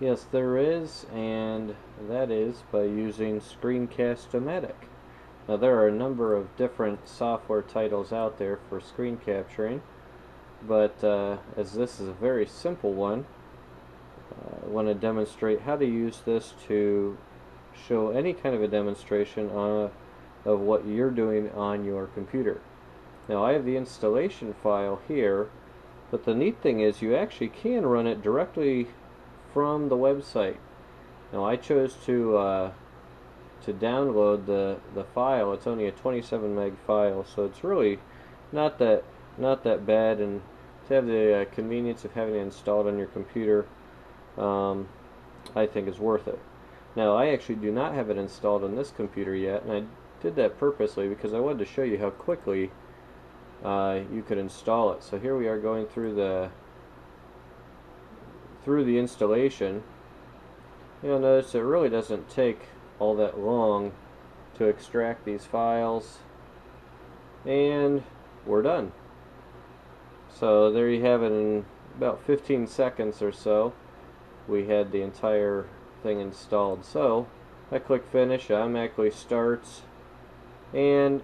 Yes, there is, and that is by using ScreenCast-O-Matic. Now there are a number of different software titles out there for screen capturing, but as this is a very simple one, I want to demonstrate how to use this to show any kind of a demonstration of what you're doing on your computer. Now I have the installation file here, but the neat thing is you actually can run it directly from the website. Now I chose to download the file. It's only a 27 meg file, so it's really not that bad, and to have the convenience of having it installed on your computer, I think is worth it. Now I actually do not have it installed on this computer yet, and I did that purposely because I wanted to show you how quickly you could install it. So here we are going through the installation. You'll notice it really doesn't take all that long to extract these files, and we're done. So there you have it. In about 15 seconds or so we had the entire thing installed. So I click finish, it automatically starts, and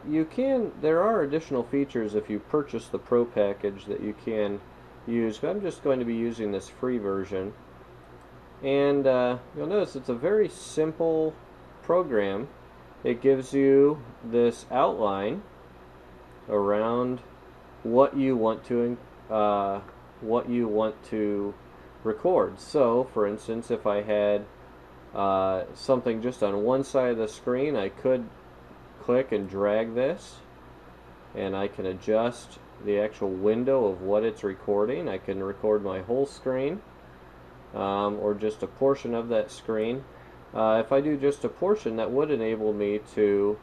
there are additional features if you purchase the Pro package that you can use, but I'm just going to be using this free version. And you'll notice it's a very simple program. It gives you this outline around what you want to record. So for instance, if I had something just on one side of the screen, I could click and drag this, and I can adjust the actual window of what it's recording. I can record my whole screen, or just a portion of that screen. If I do just a portion, that would enable me to,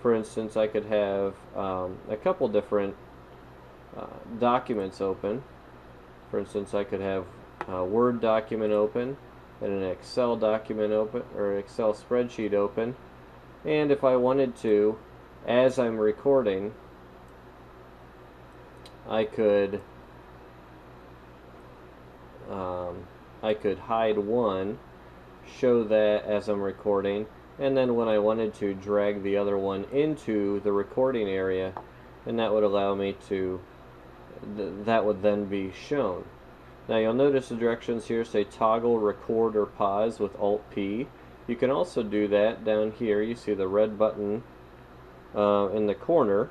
for instance, I could have a couple different documents open. For instance, I could have a Word document open and an Excel document open, or an Excel spreadsheet open. And if I wanted to, as I'm recording, I could hide one, show that as I'm recording, and then when I wanted to, drag the other one into the recording area, and that would allow me to, that would then be shown. Now you'll notice the directions here say toggle, record, or pause with Alt-P. You can also do that down here. You see the red button in the corner.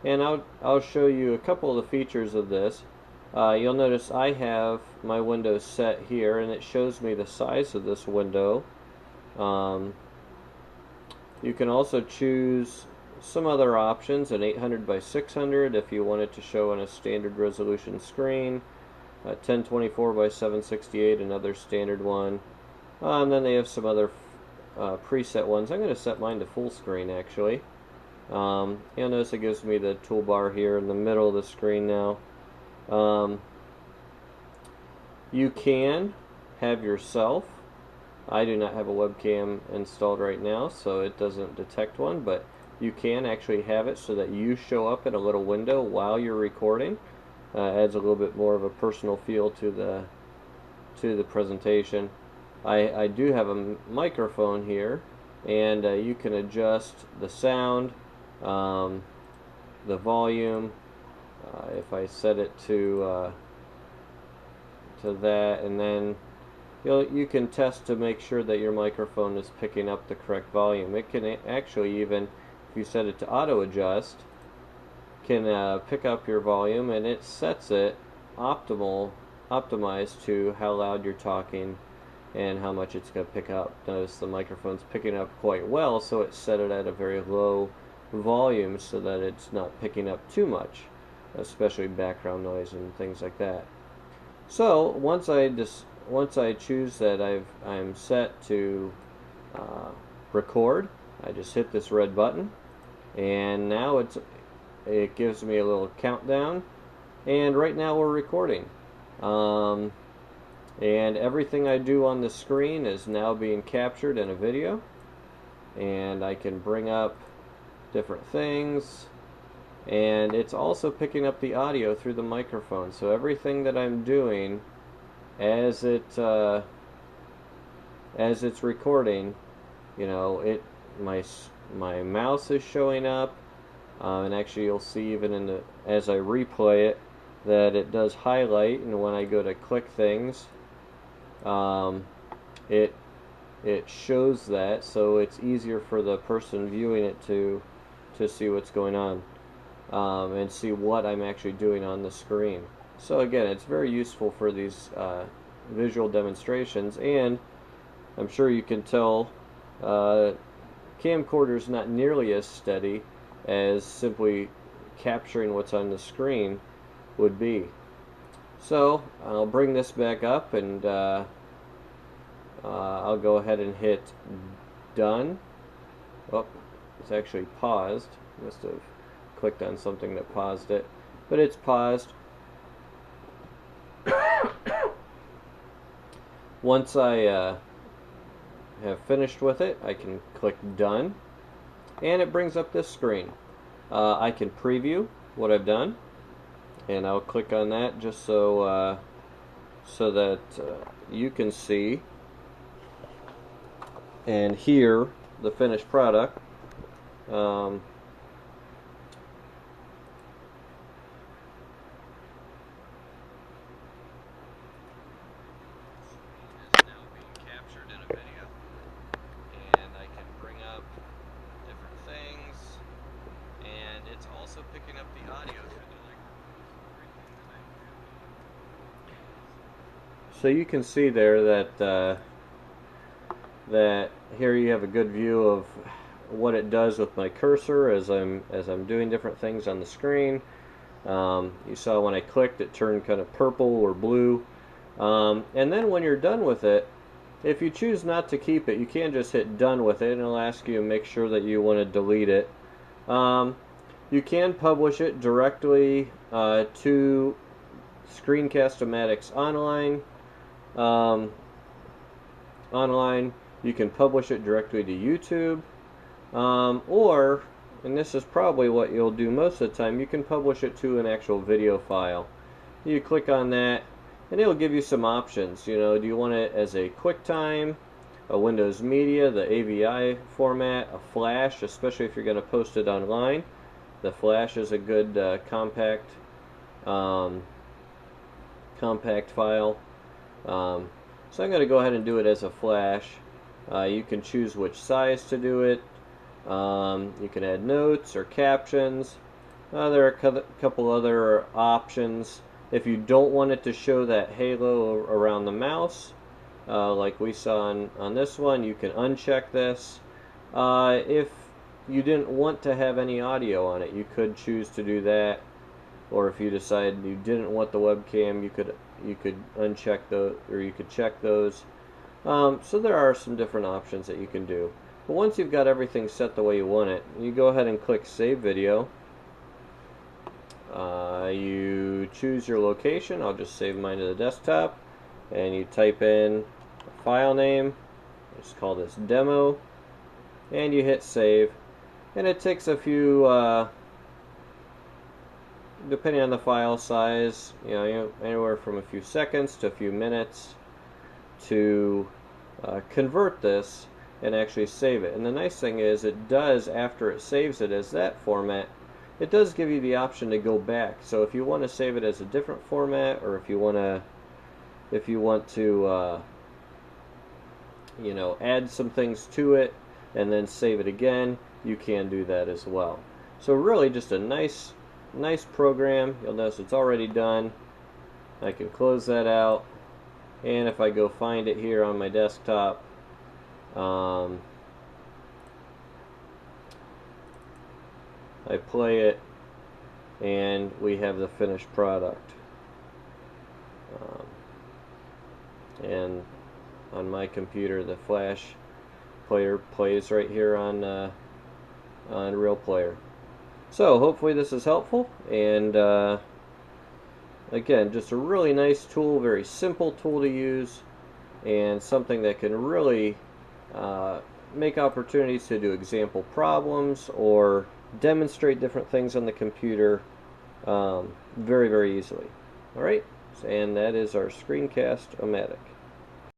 And I'll show you a couple of the features of this. You'll notice I have my window set here, and it shows me the size of this window. You can also choose some other options, an 800 by 600 if you want it to show on a standard resolution screen, 1024 by 768 another standard one, and then they have some other preset ones. I'm going to set mine to full screen actually. You'll notice it gives me the toolbar here in the middle of the screen now. You can have yourself. I do not have a webcam installed right now, so it doesn't detect one, but you can actually have it so that you show up in a little window while you're recording. Adds a little bit more of a personal feel to the presentation. I do have a microphone here, and you can adjust the sound, the volume. If I set it to that, and then you can test to make sure that your microphone is picking up the correct volume. It can actually, even if you set it to auto adjust, can pick up your volume, and it sets it optimized to how loud you're talking and how much it's going to pick up. Notice the microphone's picking up quite well, so it set it at a very low volume so that it's not picking up too much, especially background noise and things like that. So once I choose that I'm set to record, I just hit this red button, and now it gives me a little countdown, and right now we're recording. And everything I do on the screen is now being captured in a video, and I can bring up different things. and it's also picking up the audio through the microphone. So everything that I'm doing as it's recording, you know, my mouse is showing up, and actually you'll see even in the as I replay it that it does highlight, and when I go to click things, it shows that, so it's easier for the person viewing it to see what's going on, and see what I'm actually doing on the screen. So again, it's very useful for these visual demonstrations, and I'm sure you can tell camcorder is not nearly as steady as simply capturing what's on the screen would be. So I'll bring this back up, and I'll go ahead and hit done. Oh, it's actually paused. Must have clicked on something that paused it, but it's paused. Once I have finished with it, I can click done, and it brings up this screen. I can preview what I've done, and I'll click on that just so that you can see and hear the finished product. Also picking up the audio through the microphone. So you can see there that that here you have a good view of what it does with my cursor as I'm doing different things on the screen. You saw when I clicked, it turned kind of purple or blue, and then when you're done with it, if you choose not to keep it, you can just hit done with it, and it'll ask you to make sure that you want to delete it. You can publish it directly to ScreenCastTutorial online. You can publish it directly to YouTube, or, and this is probably what you'll do most of the time, you can publish it to an actual video file. You click on that, and it'll give you some options. You know, do you want it as a QuickTime, a Windows Media, the AVI format, a Flash, especially if you're going to post it online. The Flash is a good compact file. So I'm going to go ahead and do it as a Flash. You can choose which size to do it. You can add notes or captions. There are a couple other options. If you don't want it to show that halo around the mouse, like we saw on this one, you can uncheck this. If you didn't want to have any audio on it, you could choose to do that, or if you decided you didn't want the webcam, you could uncheck those, or you could check those. So there are some different options that you can do. But once you've got everything set the way you want it, you go ahead and click Save Video. You choose your location. I'll just save mine to the desktop, and you type in a file name. Let's call this demo, and you hit save. And it takes a few, depending on the file size, you know, anywhere from a few seconds to a few minutes to convert this and actually save it. And the nice thing is, it does, after it saves it as that format, it does give you the option to go back. So if you want to save it as a different format, or if you want to you know, add some things to it and then save it again, you can do that as well. So really just a nice program. You'll notice it's already done. I can close that out, and if I go find it here on my desktop, I play it, and we have the finished product. And on my computer, the Flash player plays right here on Real Player. So hopefully this is helpful, and again, just a really nice tool, very simple tool to use, and something that can really make opportunities to do example problems, or demonstrate different things on the computer very, very easily. Alright, and that is our Screencast-O-Matic.